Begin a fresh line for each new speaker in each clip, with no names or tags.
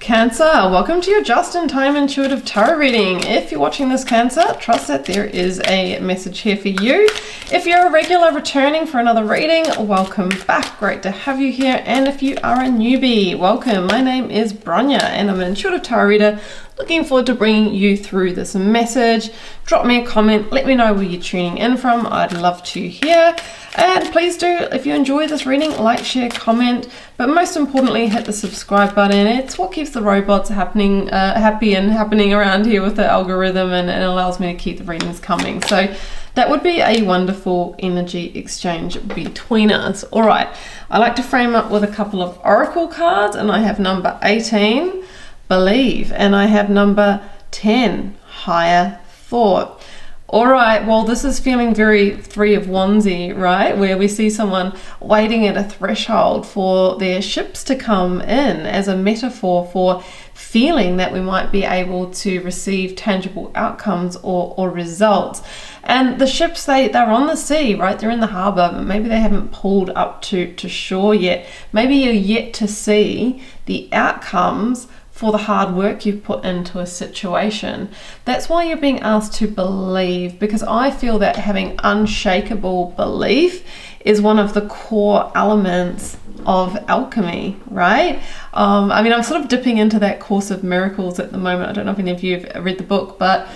Cancer, welcome to your just-in-time intuitive tarot reading. If you're watching this, Cancer, trust that there is a message here for you. If you're a regular returning for another reading, welcome back. Great to have you here. And if you are a newbie, welcome. My name is Bronya and I'm an intuitive tarot reader. Looking forward to bringing you through this message. Drop me a comment, let me know where you're tuning in from. I'd love to hear. And please do, if you enjoy this reading, like, share, comment, but most importantly, hit the subscribe button. It's what keeps the robots happy and happening around here with the algorithm, and it allows me to keep the readings coming. So that would be a wonderful energy exchange between us. All right, I like to frame up with a couple of oracle cards, and I have number 18, Believe, and I have number 10, Higher Thought. All right, well, this is feeling very Three of Wandsy, right? Where we see someone waiting at a threshold for their ships to come in as a metaphor for feeling that we might be able to receive tangible outcomes or results. And the ships, they're on the sea, right? They're in the harbor, but maybe they haven't pulled up to shore yet. Maybe you're yet to see the outcomes for the hard work you've put into a situation. That's why you're being asked to believe, because I feel that having unshakable belief is one of the core elements of alchemy, right? I mean, I'm sort of dipping into that Course of Miracles at the moment. I don't know if any of you have read the book, but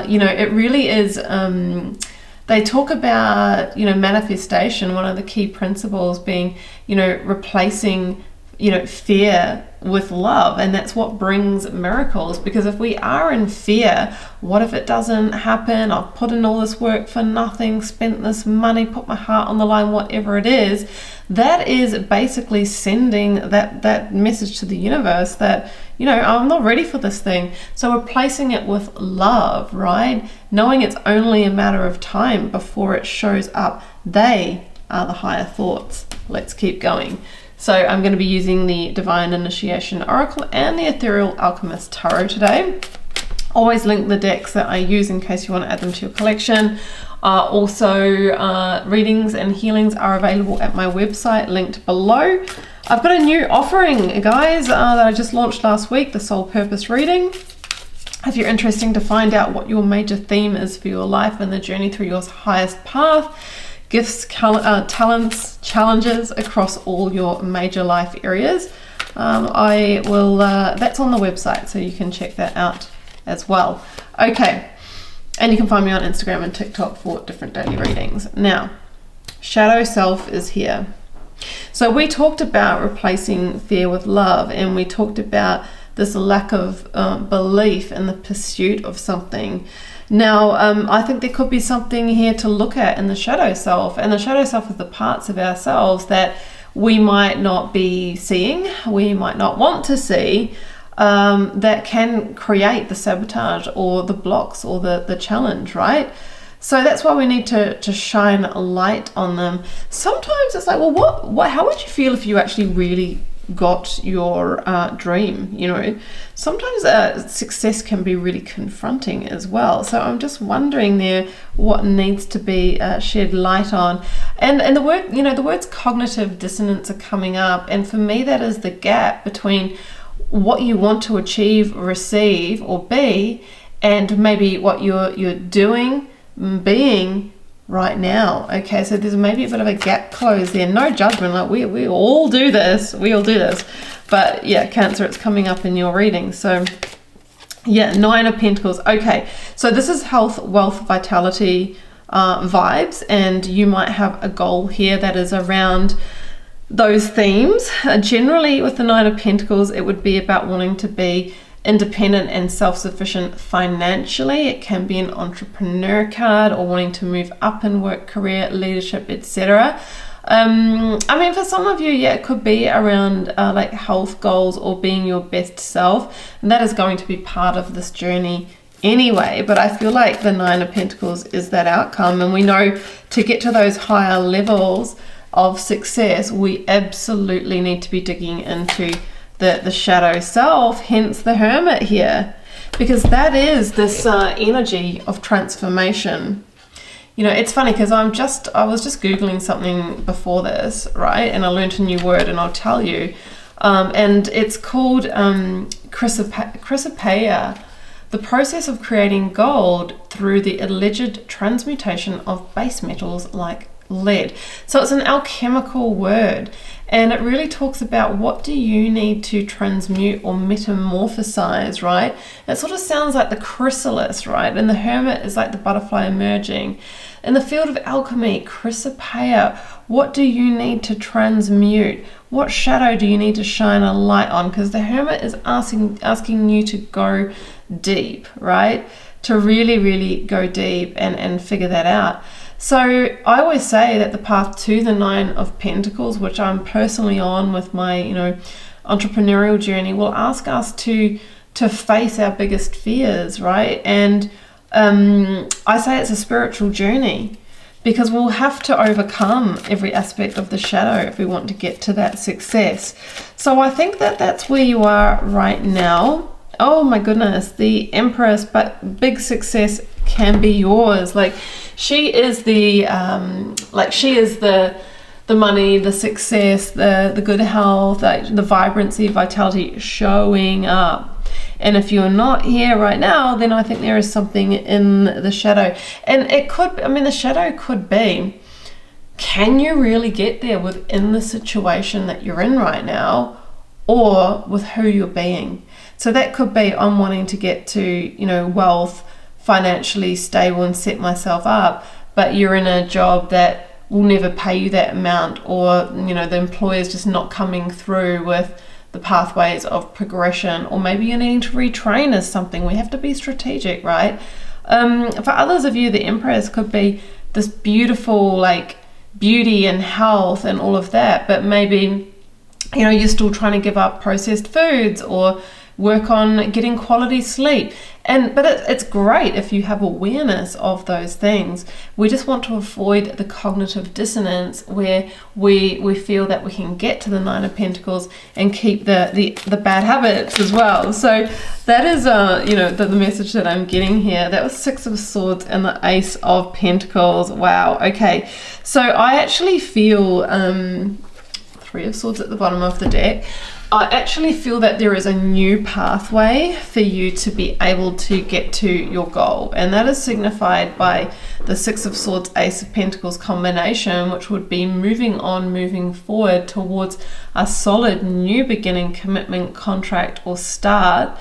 you know, it really is, they talk about, you know, manifestation, one of the key principles being, you know, replacing, you know, fear with love, and that's what brings miracles. Because if we are in fear, what if it doesn't happen? I've put in all this work for nothing, spent this money, put my heart on the line, whatever it is. That is basically sending that message to the universe that, you know, I'm not ready for this thing. So replacing it with love, right? Knowing it's only a matter of time before it shows up. They are the higher thoughts. Let's keep going. So I'm going to be using the Divine Initiation Oracle and the Ethereal Alchemist Tarot today. Always link the decks that I use in case you want to add them to your collection. Also, readings and healings are available at my website, linked below. I've got a new offering, guys, that I just launched last week, the Soul Purpose Reading. If you're interested to find out what your major theme is for your life and the journey through your highest path, gifts, talents, challenges across all your major life areas, I will, that's on the website, so you can check that out as well. Okay, and you can find me on Instagram and TikTok for different daily readings. Now, Shadow Self is here. So we talked about replacing fear with love, and we talked about this lack of belief in the pursuit of something. Now, I think there could be something here to look at in the shadow self, and the shadow self is the parts of ourselves that we might not be seeing, we might not want to see, that can create the sabotage or the blocks or the challenge, right? So that's why we need to shine a light on them. Sometimes it's like, well, how would you feel if you actually really got your dream? You know, sometimes success can be really confronting as well. So I'm just wondering there what needs to be shed light on. And the word, you know, the words cognitive dissonance are coming up, and for me that is the gap between what you want to achieve, receive, or be, and maybe what you're doing, being right now. Okay, so there's maybe a bit of a gap closed there. No judgment, like we all do this, but yeah, Cancer, it's coming up in your reading. So yeah, Nine of Pentacles. Okay, so this is health, wealth, vitality vibes, and you might have a goal here that is around those themes. Generally with the Nine of Pentacles, it would be about wanting to be independent and self-sufficient financially. It can be an entrepreneur card, or wanting to move up in work, career, leadership, etc. I mean, for some of you, yeah, it could be around like health goals or being your best self, and that is going to be part of this journey anyway. But I feel like the Nine of Pentacles is that outcome, and we know to get to those higher levels of success, we absolutely need to be digging into the shadow self, hence the Hermit here, because that is this energy of transformation. You know, it's funny because I was just Googling something before this, right? And I learned a new word, and I'll tell you, and it's called Chrysopeia, the process of creating gold through the alleged transmutation of base metals like lead. So it's an alchemical word, and it really talks about what do you need to transmute or metamorphosize, right? It sort of sounds like the chrysalis, right? And the hermit is like the butterfly emerging. In the field of alchemy, Chrysopeia, what do you need to transmute? What shadow do you need to shine a light on? Because the hermit is asking you to go deep, right? To really, really go deep and figure that out. So I always say that the path to the Nine of Pentacles, which I'm personally on with my, entrepreneurial journey, will ask us to face our biggest fears, right? And I say it's a spiritual journey, because we'll have to overcome every aspect of the shadow if we want to get to that success. So I think that that's where you are right now. Oh my goodness, the Empress, but big success can be yours. Like she is the money, the success, the good health, the vibrancy, vitality showing up. And if you're not here right now, then I think there is something in the shadow. And it could, the shadow could be, can you really get there within the situation that you're in right now, or with who you're being? So that could be, I'm wanting to get to, wealth, financially stable and set myself up, but you're in a job that will never pay you that amount, or, the employer's just not coming through with the pathways of progression, or maybe you're needing to retrain as something. We have to be strategic, right? For others of you, the Empress could be this beautiful, like, beauty and health and all of that, but maybe, you're still trying to give up processed foods or work on getting quality sleep. But it's great if you have awareness of those things. We just want to avoid the cognitive dissonance where we feel that we can get to the Nine of Pentacles and keep the bad habits as well. So that is the message that I'm getting here. That was Six of Swords and the Ace of Pentacles. Wow. Okay, so I actually feel Three of Swords at the bottom of the deck. I actually feel that there is a new pathway for you to be able to get to your goal, and that is signified by the Six of Swords, Ace of Pentacles combination, which would be moving forward towards a solid new beginning, commitment, contract, or start,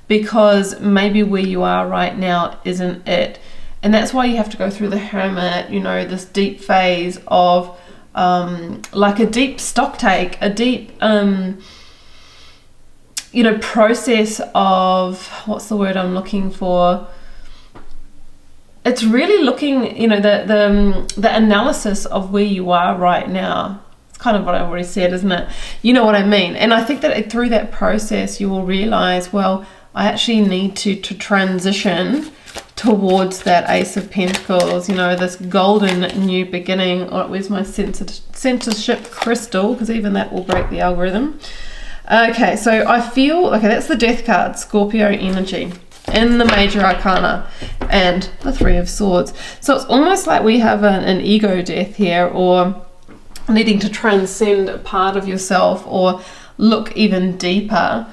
because maybe where you are right now isn't it. And that's why you have to go through the Hermit, this deep phase of like a deep stock take, a deep process of, what's the word I'm looking for? It's really looking, the analysis of where you are right now. It's kind of what I already said, isn't it? You know what I mean? And I think that through that process, you will realize, well, I actually need to transition towards that Ace of Pentacles, this golden new beginning. Oh, where's my censorship crystal? Because even that will break the algorithm. Okay, so I feel, that's the Death card, Scorpio energy, in the Major Arcana, and the Three of Swords. So it's almost like we have an ego death here, or needing to transcend a part of yourself, or look even deeper.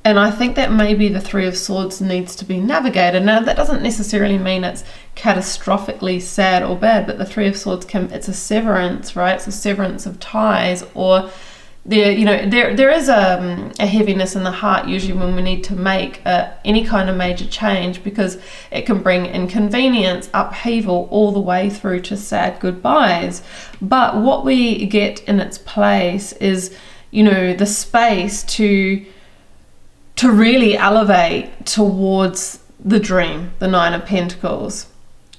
And I think that maybe the Three of Swords needs to be navigated. Now, that doesn't necessarily mean it's catastrophically sad or bad, but the Three of Swords it's a severance, right? It's a severance of ties, or there is a heaviness in the heart usually when we need to make any kind of major change, because it can bring inconvenience, upheaval, all the way through to sad goodbyes. But what we get in its place is, the space to really elevate towards the dream, the Nine of Pentacles,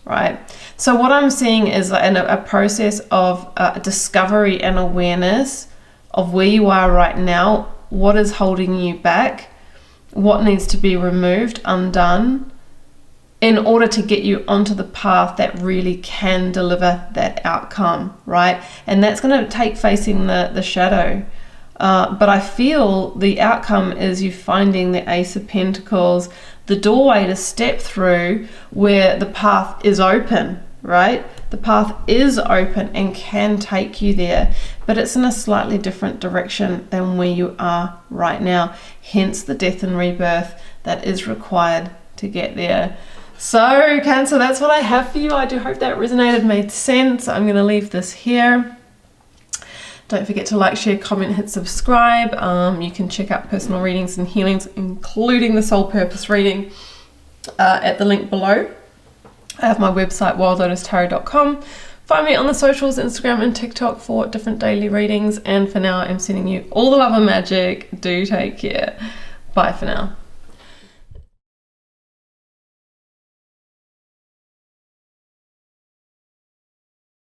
right? So what I'm seeing is a process of discovery and awareness of where you are right now, what is holding you back, what needs to be removed, undone, in order to get you onto the path that really can deliver that outcome, right? And that's going to take facing the shadow. But I feel the outcome is you finding the Ace of Pentacles, the doorway to step through where the path is open, right? The path is open and can take you there, but it's in a slightly different direction than where you are right now. Hence the death and rebirth that is required to get there. So Cancer, that's what I have for you. I do hope that resonated, made sense. I'm going to leave this here. Don't forget to like, share, comment, hit subscribe. You can check out personal readings and healings, including the soul purpose reading, at the link below. I have my website, wildlotustarot.com. Find me on the socials, Instagram and TikTok, for different daily readings. And for now, I'm sending you all the love and magic. Do take care. Bye for now.